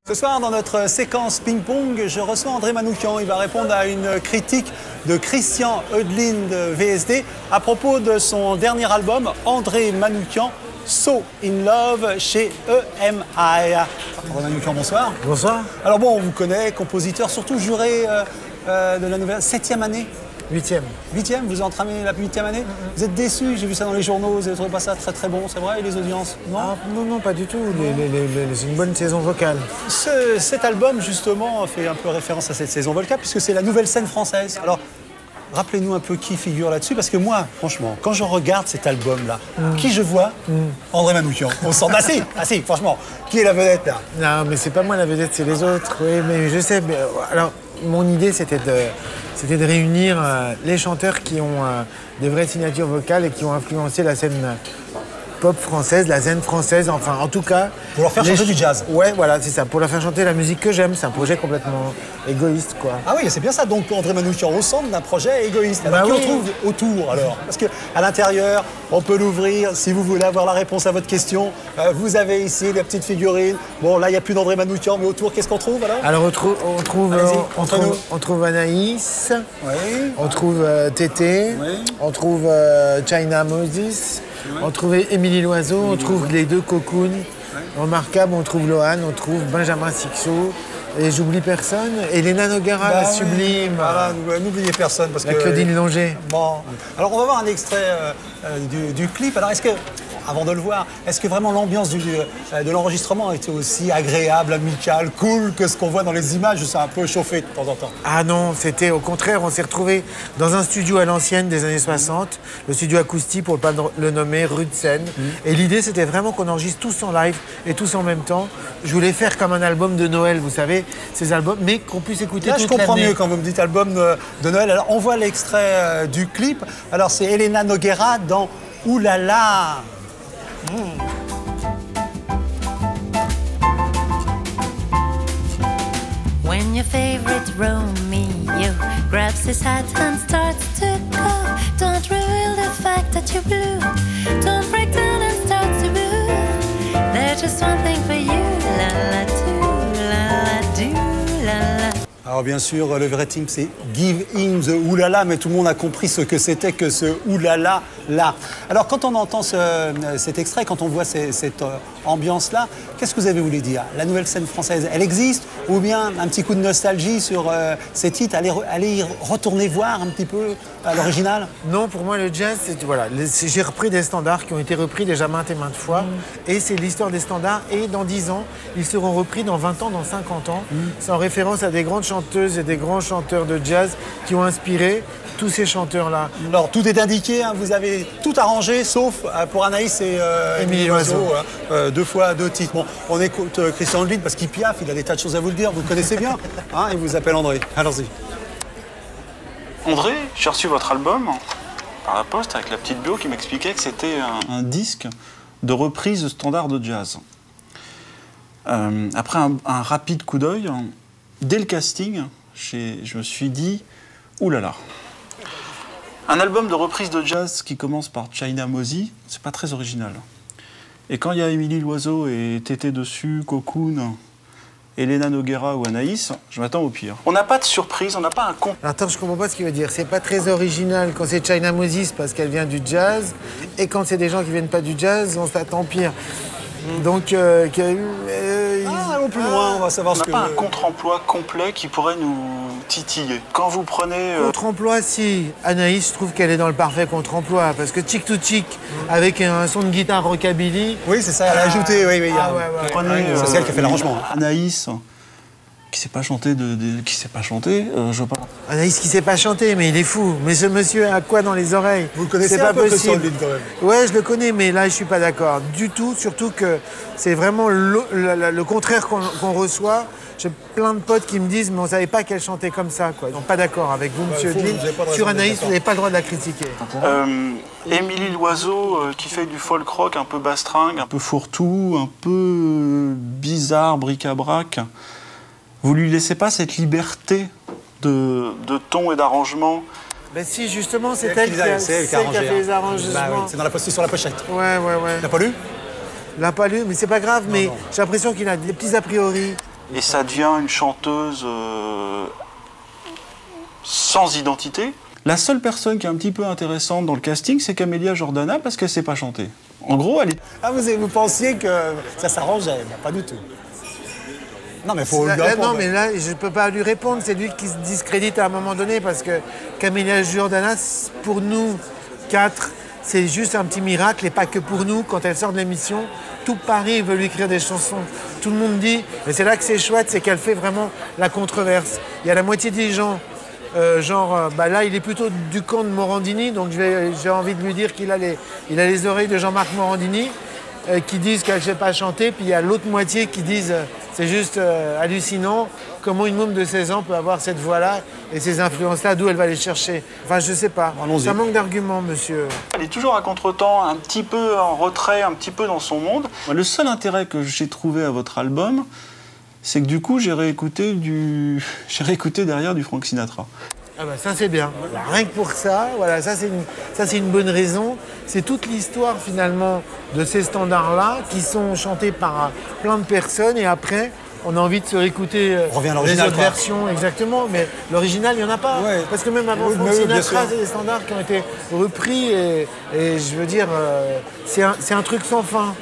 Ce soir, dans notre séquence ping-pong, je reçois André Manoukian. Il va répondre à une critique de Christian Eudeline de VSD à propos de son dernier album, André Manoukian, So in Love, chez EMI. André Manoukian, bonsoir. Bonsoir. Alors bon, on vous connaît, compositeur, surtout juré de la nouvelle 7e année. 8e. 8e, vous entamez la 8e année. Vous êtes déçu, j'ai vu ça dans les journaux, vous avez trouvé pas ça très très bon, c'est vrai, et les audiences? Non, non, pas du tout. C'est une bonne saison vocale. Cet album, justement, fait un peu référence à cette saison vocale, puisque c'est la nouvelle scène française. Alors, rappelez-nous un peu qui figure là-dessus, parce que moi, franchement, quand je regarde cet album-là, qui je vois? André Manoukian. On sent assez, franchement. Qui est la vedette, là? Non, mais c'est pas moi la vedette, c'est les autres. Oui, mais je sais. Mais, alors, mon idée, c'était de réunir les chanteurs qui ont des vraies signatures vocales et qui ont influencé la scène pop française, la scène française, enfin, en tout cas... Pour leur faire chanter du jazz. Ouais, voilà, c'est ça. Pour leur faire chanter la musique que j'aime. C'est un projet complètement égoïste, quoi. Ah oui, c'est bien ça. Donc, André Manoukian au centre d'un projet égoïste. Alors, Bah qui oui. on trouve autour, alors? Parce qu'à l'intérieur, on peut l'ouvrir. Si vous voulez avoir la réponse à votre question, vous avez ici des petites figurines. Bon, là, il n'y a plus d'André Manoukian, mais autour, qu'est-ce qu'on trouve, alors? Alors, on trouve Anaïs, Oui. on trouve Tété, Oui. on trouve China Moses, on trouve Émilie Loiseau, on trouve les deux Cocoon, remarquables, on trouve Lohan, on trouve Benjamin Sixou, et j'oublie personne, Elena Nogara, la oui. sublime, Voilà, n'oubliez personne. Parce la que Claudine Longer. Bon, alors on va voir un extrait du clip. Alors est-ce que, avant de le voir, est-ce que vraiment l'ambiance de l'enregistrement était aussi agréable, amicale, cool que ce qu'on voit dans les images? C'est un peu chauffé de temps en temps. Ah non, c'était au contraire, on s'est retrouvés dans un studio à l'ancienne des années 60, le studio acoustique pour ne pas le nommer, rue de Seine. Et l'idée c'était vraiment qu'on enregistre tous en live et tous en même temps. Je voulais faire comme un album de Noël, vous savez, ces albums, mais qu'on puisse écouter Là, toute je comprends l'année. mieux quand vous me dites album de Noël. Alors on voit l'extrait du clip. Alors c'est Elena Noguera dans Oulala. When your favorite Romeo grabs his hat and starts to go, don't reveal the fact that you're blue. Don't break down and start to boo. There's just one thing for you, la la do, la la do, la la. Alors bien sûr, le vrai team, c'est Give Him the Oulala, mais tout le monde a compris ce que c'était que ce Oulala là. Alors quand on entend cet extrait, quand on voit cette ambiance-là, qu'est-ce que vous avez voulu dire? La nouvelle scène française, elle existe? Ou bien un petit coup de nostalgie sur ces titres, aller y retourner voir un petit peu à l'original? Non, pour moi, le jazz, voilà, j'ai repris des standards qui ont été repris déjà maintes et maintes fois. Et c'est l'histoire des standards. Et dans 10 ans, ils seront repris dans 20 ans, dans 50 ans. C'est en référence à des grandes chanteuses et des grands chanteurs de jazz qui ont inspiré tous ces chanteurs-là. Alors tout est indiqué, hein, vous avez tout arrangé, sauf pour Anaïs et Émilie Loiseau. 2 fois 2 titres. Bon, on écoute Christian Eudeline parce qu'il piaffe, il a des tas de choses à vous le dire, vous le connaissez bien. Hein, il vous appelle André. Allons-y. André, j'ai reçu votre album par la poste avec la petite bio qui m'expliquait que c'était un disque de reprise de standards de jazz. Après un rapide coup d'œil, dès le casting, je me suis dit « Oulala ». Un album de reprise de jazz qui commence par China Moses, c'est pas très original. Et quand il y a Émilie Loiseau et Tété dessus, Cocoon, Elena Noguera ou Anaïs, je m'attends au pire. On n'a pas de surprise, on n'a pas un con. Attends, je comprends pas ce qu'il veut dire. C'est pas très original quand c'est China Moses parce qu'elle vient du jazz. Et quand c'est des gens qui viennent pas du jazz, on s'attend pire. Donc, Allons plus loin, on va savoir On ce n'a que... pas un contre-emploi complet qui pourrait nous titiller. Quand vous prenez... Contre-emploi, si. Anaïs, je trouve qu'elle est dans le parfait contre-emploi. Parce que Chick to Chick, avec un son de guitare rockabilly. Oui, c'est ça, elle a ajouté, oui. ouais. Prenez, C'est elle qui a fait l'arrangement. Anaïs, qui sait pas chanter, qui sait pas chanter, je veux pas... Anaïs qui sait pas chanter, mais il est fou. Mais ce monsieur a quoi dans les oreilles? Vous le connaissez C'est un pas peu, Christian possible. Eudeline, quand même. Ouais, je le connais, mais là, je suis pas d'accord du tout. Surtout que c'est vraiment le contraire qu'on reçoit. J'ai plein de potes qui me disent, mais on savait pas qu'elle chantait comme ça, quoi. Ils sont pas d'accord avec vous, monsieur faux, Eudeline. vous avez pas de raison Sur d'être Anaïs, d'accord. vous n'avez pas le droit de la critiquer. Émilie Loiseau, qui fait du folk rock un peu bastringue, un peu fourre-tout, un peu bizarre, bric-à-brac. Vous lui laissez pas cette liberté de ton et d'arrangement? Ben si, justement, c'est C'est elle qui a c'est elle qui a fait arrangé, les hein. arrangements. Bah oui, c'est dans sur la pochette. Ouais. T'as pas lu? L'a pas lu, mais c'est pas grave, mais j'ai l'impression qu'il a des petits a priori et ça devient une chanteuse sans identité. La seule personne qui est un petit peu intéressante dans le casting, c'est Camélia Jordana, parce qu'elle ne sait pas chanter. En gros, elle est... Ah, vous pensiez que ça s'arrangeait? Pas du tout. Non, mais faut non, mais là, je ne peux pas lui répondre. C'est lui qui se discrédite à un moment donné parce que Camélia Jordana, pour nous quatre, c'est juste un petit miracle et pas que pour nous. Quand elle sort de l'émission, tout Paris veut lui écrire des chansons. Tout le monde dit, et c'est là que c'est chouette, c'est qu'elle fait vraiment la controverse. Il y a la moitié des gens, là, il est plutôt du camp de Morandini, donc j'ai envie de lui dire qu'il a les oreilles de Jean-Marc Morandini, qui disent qu'elle ne sait pas chanter, puis il y a l'autre moitié qui disent c'est juste hallucinant comment une môme de 16 ans peut avoir cette voix-là et ces influences-là, d'où elle va les chercher. Enfin, je sais pas. Ça manque d'arguments, monsieur. Elle est toujours à contre-temps, un petit peu en retrait, un petit peu dans son monde. Le seul intérêt que j'ai trouvé à votre album, c'est que du coup, j'ai réécouté derrière du Frank Sinatra. Ah bah ça c'est bien. Rien que pour ça, voilà, ça c'est une bonne raison. C'est toute l'histoire finalement de ces standards-là qui sont chantés par plein de personnes et après on a envie de se réécouter les autres versions, exactement. Mais l'original, il n'y en a pas. Ouais. Parce que même avant Frank Sinatra, c'est des standards qui ont été repris et je veux dire, c'est un truc sans fin.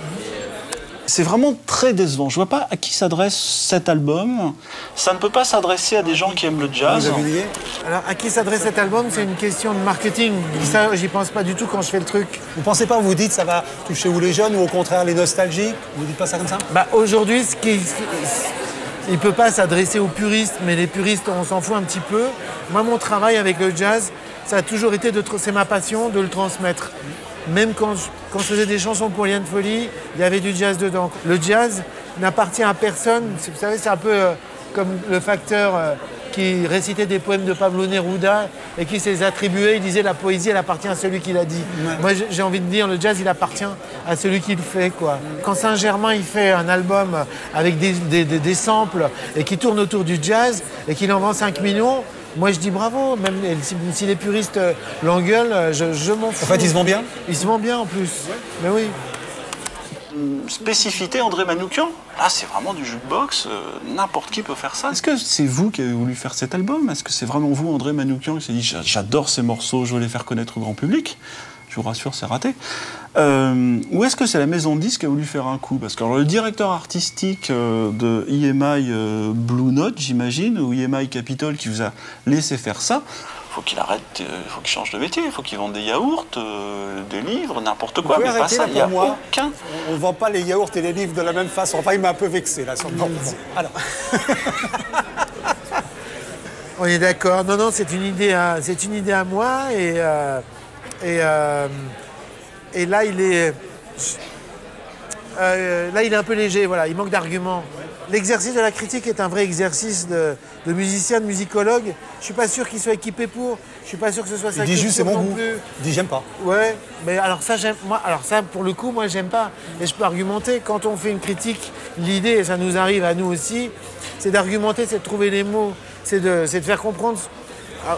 C'est vraiment très décevant. Je vois pas à qui s'adresse cet album. Ça ne peut pas s'adresser à des gens qui aiment le jazz. Alors, à qui s'adresse cet album, c'est une question de marketing. Ça, j'y pense pas du tout quand je fais le truc. Vous pensez pas, vous dites, ça va toucher où les jeunes ou au contraire les nostalgiques? Vous dites pas ça comme ça? Bah, aujourd'hui, il peut pas s'adresser aux puristes, mais les puristes, on s'en fout un petit peu. Moi, mon travail avec le jazz, ça a toujours été c'est ma passion de le transmettre. Même quand je faisais des chansons pour Liane Folly, il y avait du jazz dedans. Le jazz n'appartient à personne. Vous savez, c'est un peu comme le facteur qui récitait des poèmes de Pablo Neruda et qui se les attribuait. Il disait la poésie, elle appartient à celui qui l'a dit. Ouais. Moi, j'ai envie de dire, le jazz, il appartient à celui qui le fait, quoi. Quand Saint-Germain, il fait un album avec des samples et qui tourne autour du jazz et qu'il en vend 5 millions, moi, je dis bravo, même si les puristes l'engueulent, je m'en fous. En fait, ils se vendent bien? Ils se vendent bien, en plus. Mais oui. Spécificité André Manoukian, là, c'est vraiment du jukebox. N'importe qui peut faire ça. Est-ce que c'est vous qui avez voulu faire cet album? Est-ce que c'est vraiment vous, André Manoukian, qui s'est dit « J'adore ces morceaux, je veux les faire connaître au grand public ». Je vous rassure, c'est raté. Ou est-ce que c'est la maison de disques qui a voulu faire un coup? Parce que le directeur artistique de EMI Blue Note, j'imagine, ou EMI Capitol qui vous a laissé faire ça, il faut qu'il arrête, il faut qu'il change de métier, il faut qu'il vende des yaourts, des livres, n'importe quoi. Mais pas ça, il n'y a aucun... On ne vend pas les yaourts et les livres de la même façon. Enfin, il m'a un peu vexé, là. Alors... On est d'accord. Non, c'est une idée à moi et là, il est un peu léger, voilà, il manque d'arguments. L'exercice de la critique est un vrai exercice de musicien, de musicologue. Je ne suis pas sûr qu'il soit équipé pour. Je ne suis pas sûr que ce soit ça. Il dit juste c'est mon goût. Il dit j'aime pas. Ouais, mais alors ça, pour le coup, moi, j'aime pas. Et je peux argumenter. Quand on fait une critique, l'idée, et ça nous arrive à nous aussi, c'est d'argumenter, c'est de trouver les mots, c'est de faire comprendre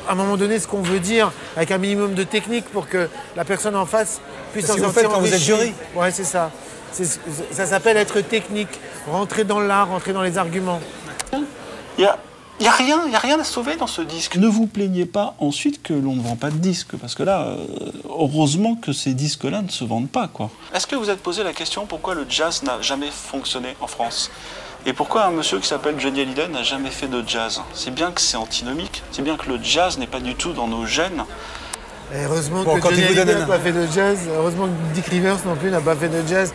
à un moment donné ce qu'on veut dire avec un minimum de technique pour que la personne en face puisse en sortir enrichie. C'est ce que vous faites quand vous êtes jury. Ouais, c'est ça. Ça s'appelle être technique, rentrer dans l'art, rentrer dans les arguments. Il n'y a rien à sauver dans ce disque. Ne vous plaignez pas ensuite que l'on ne vend pas de disques, parce que là, heureusement que ces disques-là ne se vendent pas, quoi. Est-ce que vous êtes posé la question pourquoi le jazz n'a jamais fonctionné en France? Et pourquoi un monsieur qui s'appelle Johnny Hallyday n'a jamais fait de jazz? C'est bien que c'est antinomique, c'est bien que le jazz n'est pas du tout dans nos gènes. Et heureusement que Johnny Hallyday n'a pas fait de jazz, heureusement que Dick Rivers non plus n'a pas fait de jazz.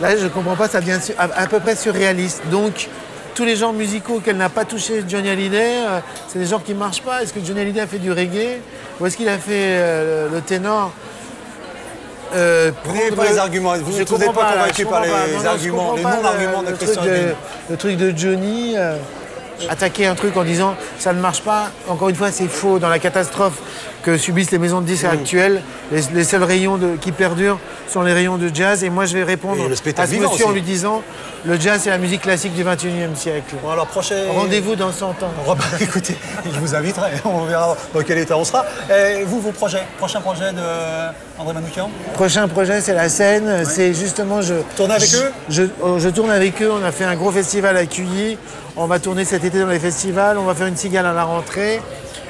Là, je ne comprends pas, ça devient à peu près surréaliste. Donc, tous les genres musicaux auxquels n'a pas touché Johnny Hallyday, c'est des genres qui ne marchent pas. Est-ce que Johnny Hallyday a fait du reggae? Ou est-ce qu'il a fait le ténor? Vous n'avez pas les arguments, vous n'êtes pas convaincu par les arguments, les non-arguments de Christian Hallyday. Le truc de Johnny, attaquer un truc en disant ça ne marche pas, encore une fois c'est faux. Dans la catastrophe que subissent les maisons de disques actuelles, les seuls rayons qui perdurent sont les rayons de jazz. Et moi je vais répondre à ce monsieur en lui disant Le jazz, c'est la musique classique du 21e siècle. Bon, alors, prochain... Rendez-vous dans 100 ans. Oh, bah, écoutez, je vous inviterai, on verra dans quel état on sera. Et vous, vos projets, prochain projet de André Manoukian? Prochain projet, c'est la scène. C'est justement... Tourner avec eux? Je tourne avec eux. On a fait un gros festival à Cuilly. On va tourner cet été dans les festivals. On va faire une cigale à la rentrée.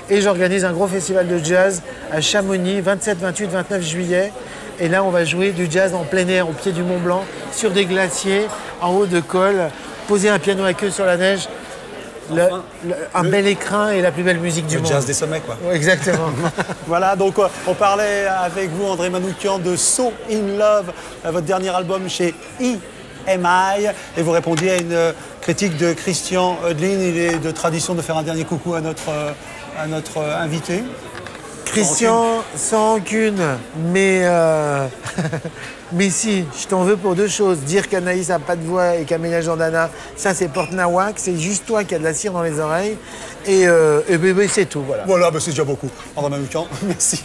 Et j'organise un gros festival de jazz à Chamonix, 27, 28, 29 juillet. Et là, on va jouer du jazz en plein air, au pied du Mont Blanc, sur des glaciers, en haut de col, poser un piano à queue sur la neige. Un bel écrin et la plus belle musique du monde. Le jazz des sommets, quoi. Ouais, exactement. Voilà, donc on parlait avec vous, André Manoukian, de So In Love, votre dernier album chez EMI. Et vous répondiez à une critique de Christian Oedlin. Il est de tradition de faire un dernier coucou à notre invité. Christian, sans rancune, mais mais si, je t'en veux pour deux choses. Dire qu'Anaïs n'a pas de voix et qu'Amélia Jordana, ça c'est porte-nawak, c'est juste toi qui as de la cire dans les oreilles. Et bébé, c'est tout, voilà. Voilà, bah, c'est déjà beaucoup. André Manoukian, merci.